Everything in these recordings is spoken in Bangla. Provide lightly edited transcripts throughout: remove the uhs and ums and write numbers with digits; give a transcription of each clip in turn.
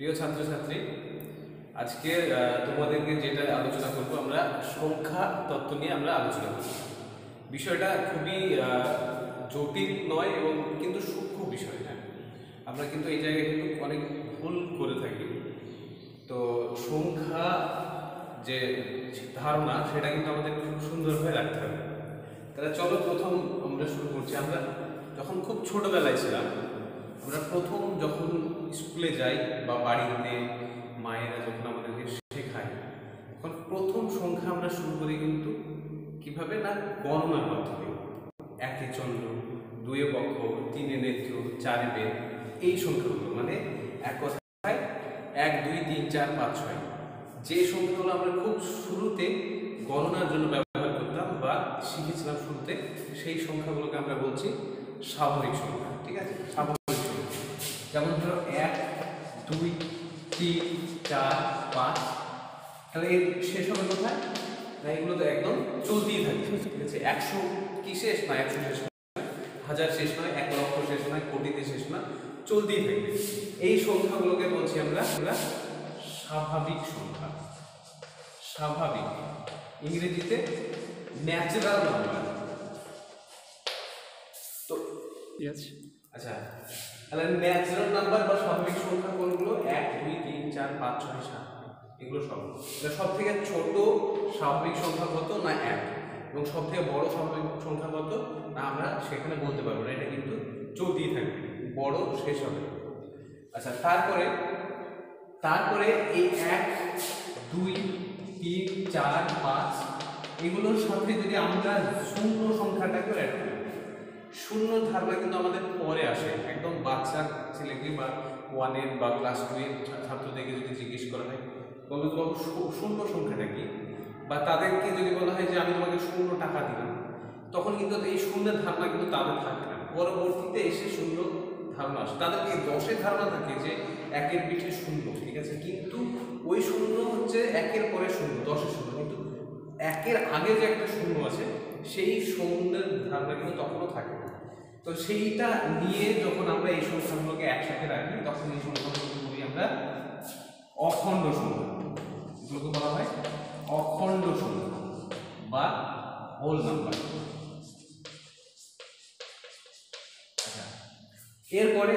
প্রিয় ছাত্রছাত্রী, আজকে তোমাদেরকে যেটা আলোচনা করব আমরা সংখ্যা তত্ত্ব নিয়ে আমরা আলোচনা করব। বিষয়টা খুবই জটিল নয় এবং কিন্তু সূক্ষ্ম বিষয় না। আমরা কিন্তু এই জায়গায় কিন্তু অনেক ভুল করে থাকি। তো সংখ্যা যে ধারণা সেটা কিন্তু আমাদের খুব সুন্দরভাবে রাখতে হবে। তাহলে চলো প্রথম আমরা শুরু করছি। আমরা যখন খুব ছোটবেলায় ছিলাম, আমরা প্রথম যখন স্কুলে যাই বা বাড়িতে মায়েরা যখন আমাদেরকে শেখায়, তখন প্রথম সংখ্যা আমরা শুরু করি কিন্তু কিভাবে না, গণনার মাধ্যমে। একে চন্দ্র, দুয়ে পক্ষ, তিনে নেত্র, চারে বেদ, এই সংখ্যাগুলো মানে এক কথায় 1 2 3 4 5 6 যে সংখ্যাগুলো আমরা খুব শুরুতে গণনার জন্য ব্যবহার করতাম বা শিখেছিলাম শুরুতে, সেই সংখ্যাগুলোকে আমরা বলছি স্বাভাবিক সংখ্যা। ঠিক আছে, স্বাভাবিক সংখ্যা। যেমন ধরো 1 2 3 4 5, তাহলে এর শেষ হবে কোথায় না? এগুলো তো একদম চলতেই থাকে। ঠিক আছে, 100 কি শেষ না, 100 শেষ নয়, 1000 শেষ নয়, 1 লক্ষ শেষ নয়, কোটিতে শেষ না, চলতেই থাকবে। এই সংখ্যাগুলোকে বলছি আমরা স্বাভাবিক সংখ্যা। স্বাভাবিক, ইংরেজিতে ন্যাচারাল নাম্বার। তো আচ্ছা, তাহলে ন্যাচারাল নাম্বার বা স্বাভাবিক সংখ্যা কোনগুলো? 1 2 3 4 5 6 7, এগুলো সব। সব থেকে ছোট স্বাভাবিক সংখ্যা কত না 1, এবং সব থেকে বড় স্বাভাবিক সংখ্যা কত না আমরা সেখানে বলতে পারবো না, এটা কিন্তু চলতেই থাকবে, বড় শেষ হবে। আচ্ছা, তারপরে এই 1 2 3 4 5 এগুলোর সাথে যদি আমরা শূন্য সংখ্যাটাকে অ্যাড করি, শূন্য ধারণা কিন্তু আমাদের পরে আসে। একদম বাচ্চা ছেলেকে বা 1 বা ক্লাস 2 এর ছাত্রদেরকে যদি জিজ্ঞেস করা হয়, বলবে তোমাকে শূন্য সংখ্যাটা কি, বা তাদেরকে যদি বলা হয় যে আমি তোমাকে 0 টাকা দিলাম, তখন কিন্তু এই শূন্যের ধারণা কিন্তু তাদের থাকে না। পরবর্তীতে এসে শূন্য ধারণা আসে। তাদেরকে 10-এর ধারণা থাকে যে 1-এর পিঠে 0, ঠিক আছে, কিন্তু ওই 0 হচ্ছে 1-এর পরে 0, 10-এর 0, কিন্তু 1-এর আগে যে একটা 0 আছে সেই শূন্যের ধারণা কিন্তু তখনও থাকে না। তো সেইটা নিয়ে যখন আমরা এই সংখ্যাগুলোকে একসাথে রাখি, তখন এই সংখ্যাগুলোকে বলি আমরা অখণ্ড সংখ্যা। এগুলোকে বলা হয় অখণ্ড সংখ্যা বা হোল নাম্বার। এরপরে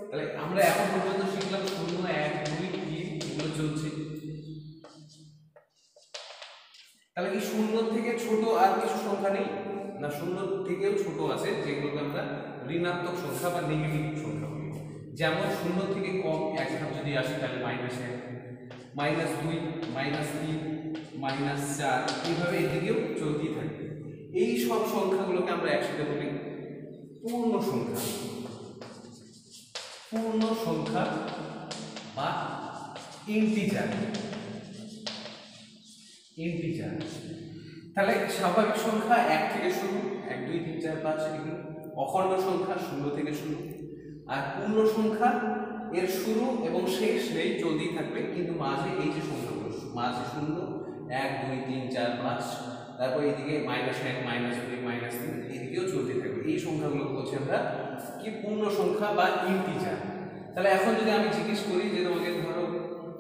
তাহলে আমরা এখন পর্যন্ত শিখলাম 0 1 2 3 এগুলো চলছে। তাহলে কি 0 থেকে ছোট আর কিছু সংখ্যা নেই না? 0 থেকেও ছোট আছে, যেগুলোকে আমরা ঋণাত্মক সংখ্যা বা নেগেটিভ সংখ্যা বলি। যেমন 0 থেকে কম এক ধাপ যদি আসে তাহলে -1, -2, -3, -4, এইভাবে এদিকেও চলতেই থাকবে। এই সব সংখ্যাগুলোকে আমরা একসাথে বলি পূর্ণ সংখ্যা। পূর্ণ সংখ্যা বা ইন্টিজার। তাহলে স্বাভাবিক সংখ্যা 1 থেকে শুরু, 1 2 3 4 5 এগুলো। অখণ্ড সংখ্যা 0 থেকে শুরু। আর পূর্ণ সংখ্যা এর শুরু এবং শেষ নেই, চলতেই থাকবে, কিন্তু মাঝে এই যে সংখ্যাগুলো, মাঝে 0 1 2 3 4 5, তারপর এইদিকে -1 -2 -3 এদিকেও চলতে থাকবে। এই সংখ্যাগুলো বলছি আমরা কি পূর্ণ সংখ্যা বা ইন্টিজার। তাহলে এখন যদি আমি জিজ্ঞেস করি যে তোমাকে ধরো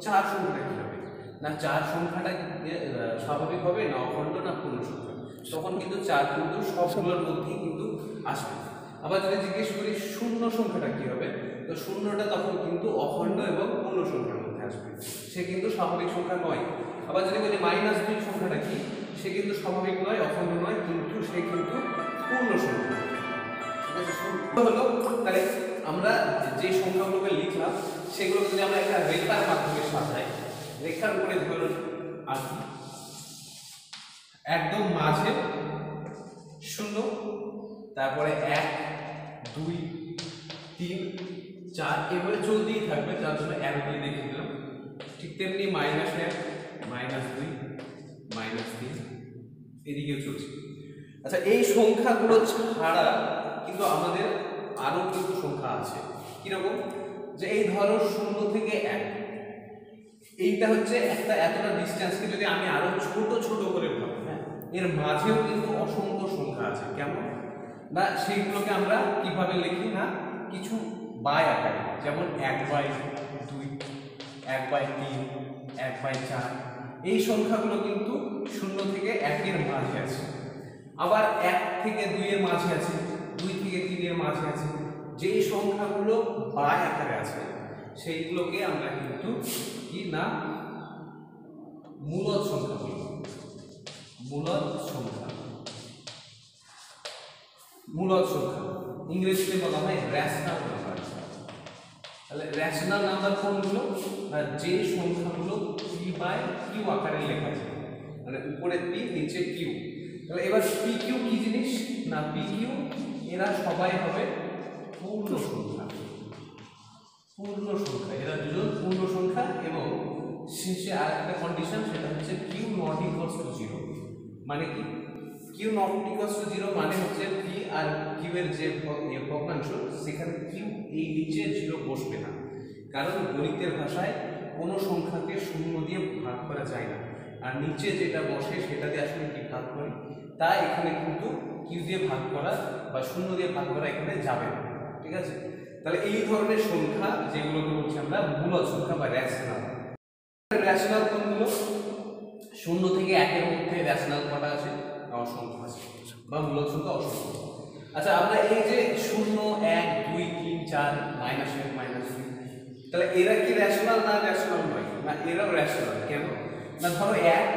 4 সংখ্যাটা কি হবে না, 4 সংখ্যাটা স্বাভাবিক হবে না অখণ্ড না পূর্ণ সংখ্যা, তখন কিন্তু 4 কিন্তু সবগুলোর মধ্যেই কিন্তু আসবে। আবার যদি জিজ্ঞেস করি 0 সংখ্যাটা কি হবে, তো 0টা তখন কিন্তু অখণ্ড এবং পূর্ণ সংখ্যার মধ্যে আসবে, সে কিন্তু স্বাভাবিক সংখ্যা নয়। আবার যদি বলি -2 সংখ্যাটা কি, সে কিন্তু স্বাভাবিক নয়, অখণ্ড নয়, কিন্তু সে কিন্তু পূর্ণ সংখ্যা। ঠিক আছে, হলো। তাহলে আমরা যে সংখ্যাগুলোকে লিখলাম সেগুলোকে যদি আমরা একটা রেখার মাধ্যমে সাজাই, রেখার উপরে ধরুন আঁকি, একদম মাঝে 0, তারপরে 1 2 3 4 এভাবে চলতেই থাকবে, যার জন্য অ্যারো দিয়ে দেখিয়ে দিলাম। ঠিক তেমনি -1 -2 -3 এদিকেও চলছে। আচ্ছা, এই সংখ্যাগুলো ছাড়া কিন্তু আমাদের আরো কিছু সংখ্যা আছে। কিরকম? যে এই ধরো 0 থেকে 1, এইটা হচ্ছে একটা এতটা ডিসটেন্সকে যদি আমি আরো ছোট ছোট করে ভাবি, হ্যাঁ, এর মাঝেও কিন্তু অসংখ্য সংখ্যা আছে। কেমন না, সেইগুলোকে আমরা কিভাবে লিখি না, কিছু বাই আকারে, যেমন 1/2, 1/3, 1/4, এই সংখ্যাগুলো কিন্তু 0 থেকে 1 এর মাঝে আছে। আবার 1 থেকে 2 এর মাঝে আছে, 2 থেকে 3 এর মাঝে আছে। যেই সংখ্যাগুলো বাই আকারে আছে সেইগুলোকে আমরা কিন্তু কি না মূলদ সংখ্যা বলি। মূলদ সংখ্যা, মূলদ সংখ্যা ইংরেজিতে বলা হয় রেশনাল নাম্বার। তাহলে রেশনাল নাম্বার কোনগুলো? না যে সংখ্যাগুলো p/q আকারে লেখা আছে, মানে উপরে p নিচে q। তাহলে এবার pq কি জিনিস? না pq এরা সবাই হবে পূর্ণ সংখ্যা। পূর্ণ সংখ্যা, এরা দুজন পূর্ণ সংখ্যা। এবং শেষে আর একটা কন্ডিশন, সেটা হচ্ছে q নট ইকুয়ালস টু 0। মানে কি q নট ইকুয়ালস টু 0 মানে হচ্ছে p আর q এর যে ভগ্নাংশ সেখানে q এই নিচে 0 বসবে না। কারণ গণিতের ভাষায় কোনো সংখ্যাকে 0 দিয়ে ভাগ করা যায় না, আর নিচে যেটা বসে সেটা দিয়ে আসলে কি ভাগ করি, তাই এখানে কিন্তু q দিয়ে ভাগ করা বা 0 দিয়ে ভাগ করা এখানে যাবে না। ঠিক আছে? তাহলে এই ধরনের সংখ্যা যেগুলোকে বলছি আমরা মূলদ সংখ্যা বা রেশনাল। রেশনাল কোনগুলো? 0 থেকে 1 এর মধ্যে রেশনাল কটা আছে? অসংখ্য আছে, বা মূলদ সংখ্যা অসংখ্য। আচ্ছা, আমরা এই যে 0, 1, 2, 3, 4, -1, -2, তাহলে এরা কি রেশনাল না রেশনাল নয়? না এরাও রেশনাল। কেন? না ধরো 1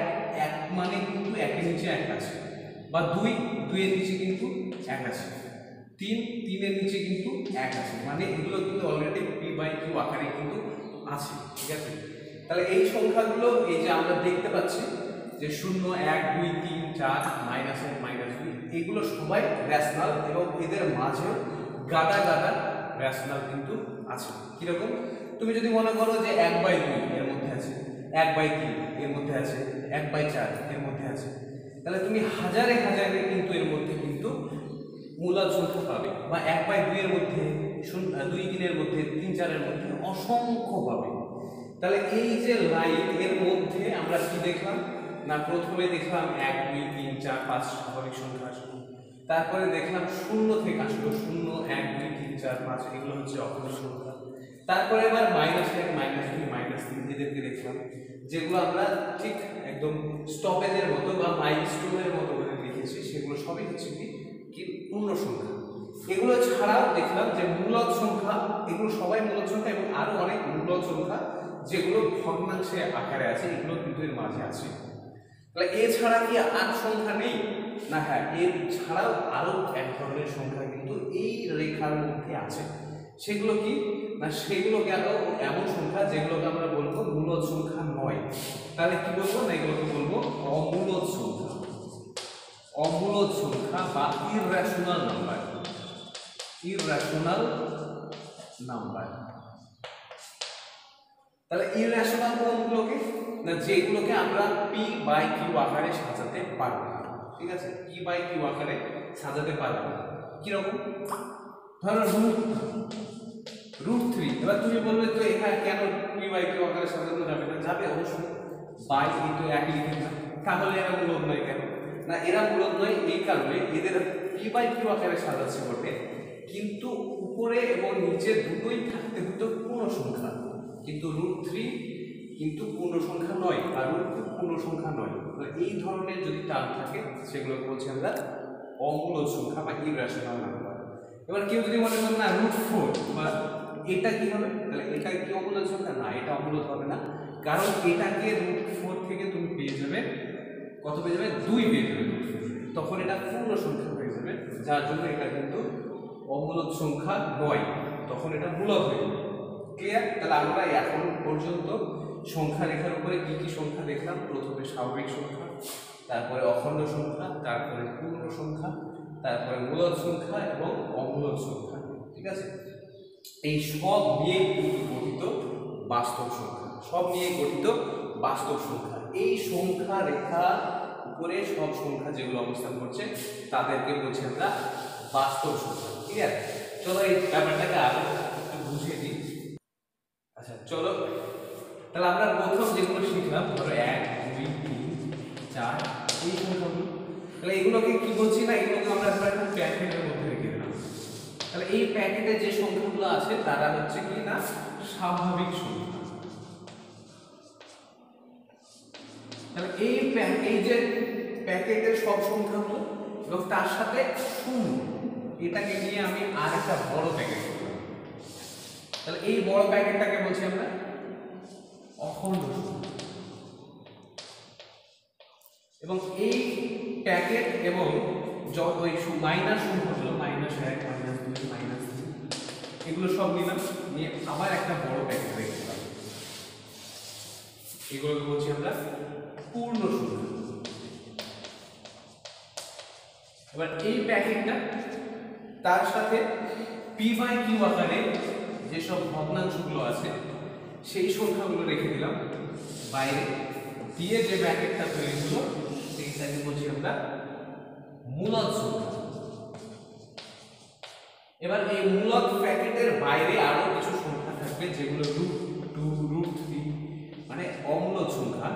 মানে কিন্তু 1 এর নিচে 1 আছে, বা 2 এর নিচে কিন্তু 1 আছে, 3 এর নিচে কিন্তু 1 আছে। মানে এগুলো কিন্তু অলরেডি p/q আকারে কিন্তু আছে। ঠিক আছে? তাহলে এই সংখ্যাগুলো এই যে আমরা দেখতে পাচ্ছি যে 0, 1, 2, 3, 4, -1, -2 এগুলো সবাই রেশনাল, এবং এদের মাঝে গাদা গাদা রেশনাল কিন্তু আছে। কিরকম? তুমি যদি মনে করো যে 1/2 এর মধ্যে আছে, 1/3 এর মধ্যে আছে, 1/4 এর মধ্যে আছে, তাহলে তুমি হাজারে হাজারে কিন্তু এর মধ্যে কিন্তু মূলদ সংখ্যা পাবে। বা 1/2 এর মধ্যে, 2, 3 এর মধ্যে, 3, 4 এর মধ্যে অসংখ্য পাবে। তাহলে এই যে লাইন এর মধ্যে আমরা কি দেখলাম? না প্রথমে দেখলাম 1, 2, 3, 4, 5 স্বাভাবিক সংখ্যা আসলো। তারপরে দেখলাম 0 থেকে আসলো 0, 1, 2, 3, 4, 5 এগুলো হচ্ছে অখণ্ড সংখ্যা। তারপরে এবার -1, -2, -3 এদেরকে দেখলাম, যেগুলো আমরা ঠিক একদম স্টপেজের মতো বা মাইলস্টোনের মতো করে লিখেছি, সেগুলো সবই হচ্ছে কি পূর্ণ সংখ্যা। এগুলো ছাড়াও দেখলাম যে মূলদ সংখ্যা, এগুলো সবাই মূলদ সংখ্যা, এবং আরো অনেক মূলদ সংখ্যা যেগুলো ভগ্নাংশে আকারে আছে, এগুলো কিন্তু এর মাঝে আছে। তাহলে এছাড়া কি আর সংখ্যা নেই? না হ্যাঁ, এর ছাড়াও আরো এক ধরনের সংখ্যা কিন্তু এই রেখার মধ্যে আছে। সেগুলো কি? না সেগুলো গেল এমন সংখ্যা যেগুলোকে আমরা বলবো মূলদ সংখ্যা নয়। তাহলে কি বলবো? না এগুলোকে বলবো অমূলদ সংখ্যা। অমূলদ সংখ্যা বা ইররেশনাল নাম্বার। Irrational number. তাহলে ইররেশনাল কোনগুলোকে? না যেগুলোকে আমরা p/q আকারে সাজাতে পারবো। ঠিক আছে? p/q আকারে সাজাতে পারবো। কিরকম? ধরো √3। এবার তুমি বলবে তো এখানে কেন p/q আকারে সাজানো যাবে না? যাবে অবশ্যই, বাই তো একই লিখে না, তাহলে এরা মূলদ নয় কেন? না এরা মূলদ নয় এই কারণে এদের p/q আকারে সাজাচ্ছে বটে, কিন্তু উপরে এবং নিচে দুটোই থাকতে হতো পূর্ণ সংখ্যা। কিন্তু √3 কিন্তু পূর্ণ সংখ্যা নয়, আর √2 পূর্ণ সংখ্যা নয়। তাহলে এই ধরনের যদি টার্ম থাকে সেগুলোকে বলছি আমরা অমূলদ সংখ্যা বা ইররেশনাল নাম্বার। এবার কেউ যদি মনে করেন না √4 বা এটা কি হবে? তাহলে এটা কি অমূলদ সংখ্যা? না, এটা অমূলদ হবে না, কারণ এটাকে √4 থেকে তুমি পেয়ে যাবে কত? পেয়ে যাবে 2 পেয়ে যাবে। তখন এটা পূর্ণ সংখ্যা হয়ে যাবে, যার জন্য এটা কিন্তু অমূলদ সংখ্যা নয়, তখন এটা মূলদ হয়ে যাবে। ক্লিয়ার? তাহলে আমরা এখন পর্যন্ত সংখ্যা রেখার উপরে কি কি সংখ্যা দেখলাম? প্রথমে স্বাভাবিক সংখ্যা, তারপরে অখণ্ড সংখ্যা, তারপরে পূর্ণ সংখ্যা, তারপরে মূলদ সংখ্যা এবং অমূলদ সংখ্যা। ঠিক আছে? এই সব নিয়ে কিন্তু গঠিত বাস্তব সংখ্যা, সব নিয়ে গঠিত বাস্তব সংখ্যা। এই সংখ্যা রেখা উপরে সব সংখ্যা যেগুলো অবস্থান করছে তাদেরকে বলছি আমরা বাস্তব সংখ্যা। ঠিক আছে? চলো এই ব্যাপারটাকে আরো একটু বুঝিয়ে দিই। আচ্ছা চলো, তাহলে আমরা প্রথম যেগুলো শিখলাম, ধরো 1, 2, 3, 4 এই সংখ্যাগুলো, তাহলে এগুলোকে কি বলছি? না এগুলোকে আমরা একটা প্যাকেটের মধ্যে রেখে দিলাম। তাহলে এই প্যাকেটে যে সংখ্যাগুলো আছে তারা হচ্ছে কি না স্বাভাবিক সংখ্যা। তাহলে এই যে প্যাকেটের সব সংখ্যাগুলো এবং তার সাথে শূন্য, এটাকে নিয়ে আমি আরেকটা বড় প্যাকেট করলাম। তাহলে এই বড় প্যাকেটটাকে বলছি আমরা অখণ্ড সংখ্যা। এবং এই প্যাকেট এবং ওই মাইনাস সংখ্যাগুলো -1 -2 -3 এগুলো সব নিলাম, নিয়ে আবার একটা বড় প্যাকেট রেখে দিলাম। এগুলোকে বলছি আমরা পূর্ণ সংখ্যা। এবার এই প্যাকেটটা তার সাথে p/q আকারে যেসব ভগ্নাংশগুলো আছে সেই সংখ্যাগুলো রেখে দিলাম বাইরে, দিয়ে যে প্যাকেটটা তৈরি হলো সেইটাকে বলছি আমরা মূলদ সংখ্যা। এবার এই মূলদ প্যাকেটের বাইরে আরো কিছু সংখ্যা থাকবে যেগুলো √2 √3 মানে অমূলদ সংখ্যা।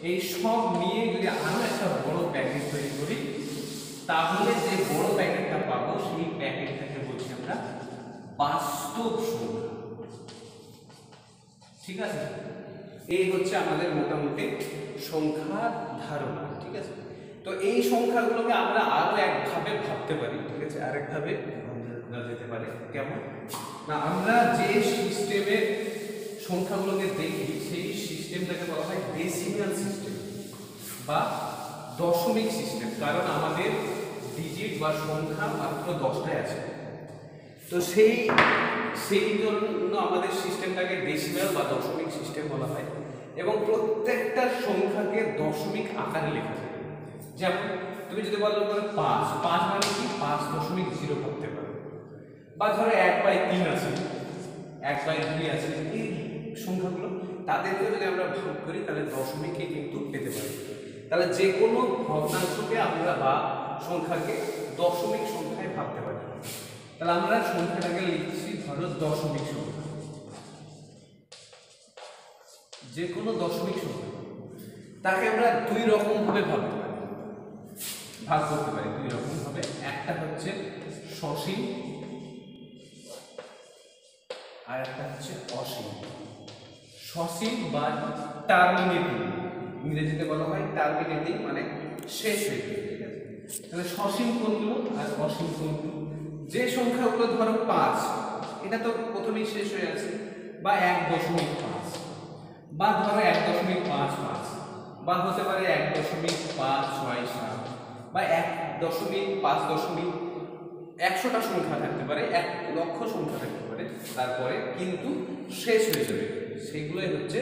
এই সব নিয়ে যদি আরো একটা বড় প্যাকেট তৈরি করি তাহলে যে বড় প্যাকেটটা পাবো সেই প্যাকেটটাকে বলছি আমরা বাস্তব সংখ্যা। ঠিক আছে, এই হচ্ছে আমাদের মোটামুটি সংখ্যার ধারণা। ঠিক আছে, তো এই সংখ্যাগুলোকে আমরা আরো একভাবে ভাবতে পারি। ঠিক আছে, আরেকভাবে ভাবা যেতে পারে। কেমন না, আমরা যে সিস্টেমে সংখ্যাগুলোকে দেখি সেই সিস্টেমটাকে বলা হয় ডেসিমাল সিস্টেম বা দশমিক সিস্টেম, কারণ আমাদের ডিজিট বা সংখ্যা মাত্র 10টাই আছে। তো সেই জন্য আমাদের সিস্টেমটাকে ডেসিমাল বা দশমিক সিস্টেম বলা হয় এবং প্রত্যেকটা সংখ্যাকে দশমিক আকারে লেখা যায়। যেমন তুমি যদি বলো 5 মানে কি 5.0 ভাবতে পারো, বা ধরো 1/3 আছে, 1/2 আছে, এই সংখ্যাগুলো তাদেরকে যদি আমরা ভাগ করি তাহলে দশমিকে কিন্তু পেতে পারি। তাহলে যে কোনো ভগ্নাংশকে আমরা বা সংখ্যাকে দশমিক সংখ্যায় ভাবতে পারি। তাহলে আমরা সংখ্যাটাকে লিখছি ধরো দশমিক সংখ্যা, যে কোনো দশমিক সংখ্যা তাকে আমরা দুই রকম ভাবে ভাগ করতে পারি। দুই রকম ভাবে, একটা হচ্ছে সসীম আর একটা হচ্ছে অসীম। সসীম বা টার্মিনেটিং, ইংরেজিতে বলা হয় টার্মিনেটিং মানে শেষ হয়ে যাবে। ঠিক আছে, তাহলে সসীম কোনগুলো আর অসীম কোনগুলো? যে সংখ্যাগুলো ধরো 5, এটা তো প্রথমেই শেষ হয়ে আছে, বা 1.5, বা ধরো 1.55, বা হতে পারে 1.567, বা 1.5.100টা সংখ্যা থাকতে পারে, 1 লক্ষ সংখ্যা থাকতে পারে, তারপরে কিন্তু শেষ হয়ে যাবে। সেগুলোই হচ্ছে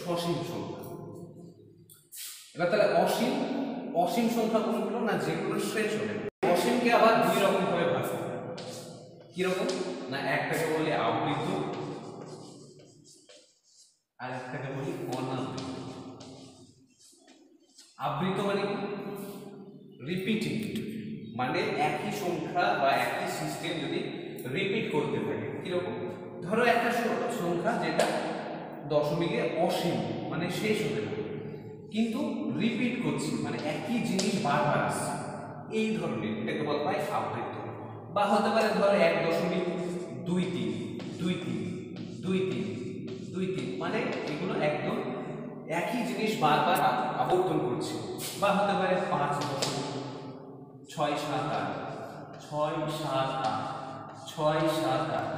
সসীম সংখ্যা। এবার তাহলে অসীম সংখ্যা কোনগুলো? না যেগুলো শেষ হবে। অসীমকে আবার দুই রকম ভাবে ভাগ করা হয়। কিরকম না, একটাকে বলি আবৃত আর একটাকে বলি অনাবৃত। আবৃত মানে কি? রিপিটিং, মানে একই সংখ্যা বা একই সিস্টেম যদি রিপিট করতে থাকে। কিরকম? ধরো একটা সংখ্যা যেটা দশমিকে অসীম মানে শেষ হবে না, কিন্তু রিপিট করছি মানে একই জিনিস বারবার আসছে, এই ধরনের, এটাকে বলা হয় আবৃত। বা হতে পারে ধরো 1.23232323 মানে এগুলো একদম একই জিনিস বারবার আবর্তন করছে। বা হতে পারে 5.678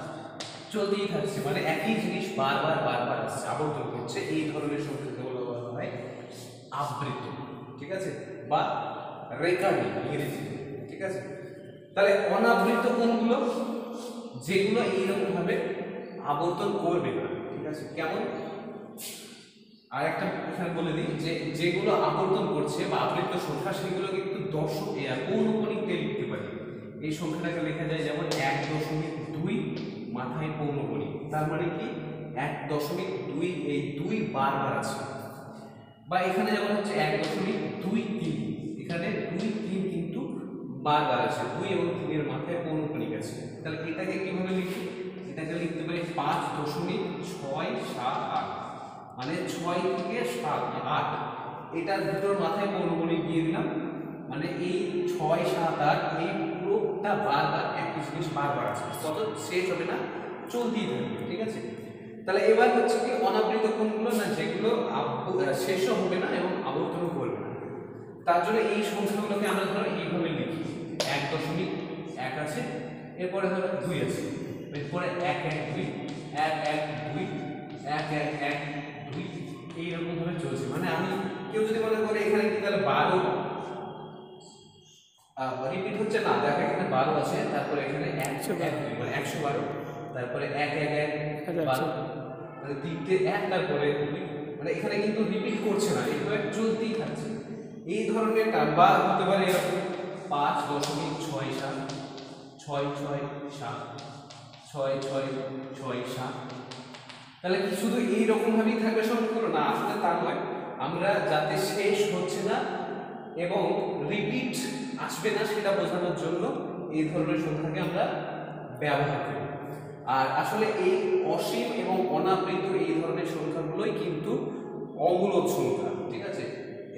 চলতেই থাকছে, মানে একই জিনিস বারবার আসছে, আবর্তন করছে। এই ধরনের সংখ্যাকে বলা হয় আবৃত। ঠিক আছে, বা রেকারিং ইংরেজিতে। ঠিক আছে, তাহলে অনাবৃত কোনগুলো? যেগুলো এইরকম ভাবে আবর্তন করবে না। ঠিক আছে, কেমন? আর একটা এখানে বলে দিই যে যেগুলো আবর্তন করছে বা আবৃত সংখ্যা সেগুলো কিন্তু পৌনঃপুনিক দিয়ে লিখতে পারি। এই সংখ্যাটাকে লেখা যায় যেমন 1.2 মাথায় পৌনঃপুনিক, তার মানে কি 1.2, এই 2 বারবার আছে। বা এখানে যেমন হচ্ছে 1.23, এখানে 2 3 কিন্তু বারবার আছে, 2 এবং 3 এর মাথায় পৌনঃপুনিক আছে। তাহলে এটাকে কিভাবে লিখি? এটাকে লিখতে পারি 5.678, মানে 6 থেকে 7 8, এটার দুটোর মাথায় পৌনঃপুনিক দিয়ে দিলাম, মানে এই 6 7 8 এই পুরোটা বারবার একই জিনিস বারবার আসবে, কত শেষ হবে না, চলতেই থাকবে, ঠিক আছে। তাহলে এবার হচ্ছে কি অনাবৃত কোণগুলো না, যেগুলো শেষও হবে না এবং আবর্তনও করবে না, তার জন্য এই সংখ্যাগুলোকে আমরা ধরো এইভাবে লিখি, 1.1 আছে, এরপরে ধরো 2 আছে, এরপরে 1 1 2 1 1 2 1 1 1 2 এইরকম ভাবে চলছে। মানে আমি কেউ যদি মনে করে এখানে কি তাহলে 12 রিপিট হচ্ছে না, দেখো এখানে 12 আছে, তারপরে এখানে 1 মানে 112, তারপরে 1 1 1 12, মানে তিনটে 1 তারপরে 2, মানে এখানে কিন্তু রিপিট করছে না, এইভাবে চলতেই থাকছে। এই ধরনের বা হতে পারে এরকম 5.67 6 6 7 6 6 6 7, তাহলে কি শুধু এইরকম ভাবেই থাকবে সংখ্যাগুলো? না, আসলে তা নয়, আমরা যাতে শেষ হচ্ছে না এবং রিপিট আসবে না সেটা বোঝানোর জন্য এই ধরনের সংখ্যাকে আমরা ব্যবহার করি। আর আসলে এই অসীম এবং অনাবৃত এই ধরনের সংখ্যাগুলোই কিন্তু অমূলদ সংখ্যা, ঠিক আছে,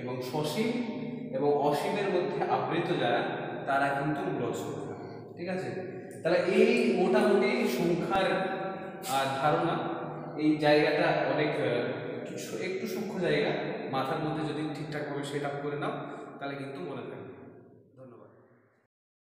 এবং সসীম এবং অসীমের মধ্যে আবৃত যারা তারা কিন্তু মূলদ সংখ্যা, ঠিক আছে। তাহলে এই মোটামুটি সংখ্যার ধারণা, এই জায়গাটা অনেক একটু সূক্ষ্ম জায়গা, মাথার মধ্যে যদি ঠিকঠাকভাবে সেট আপ করে নাও তাহলে কিন্তু মনে থাকবে।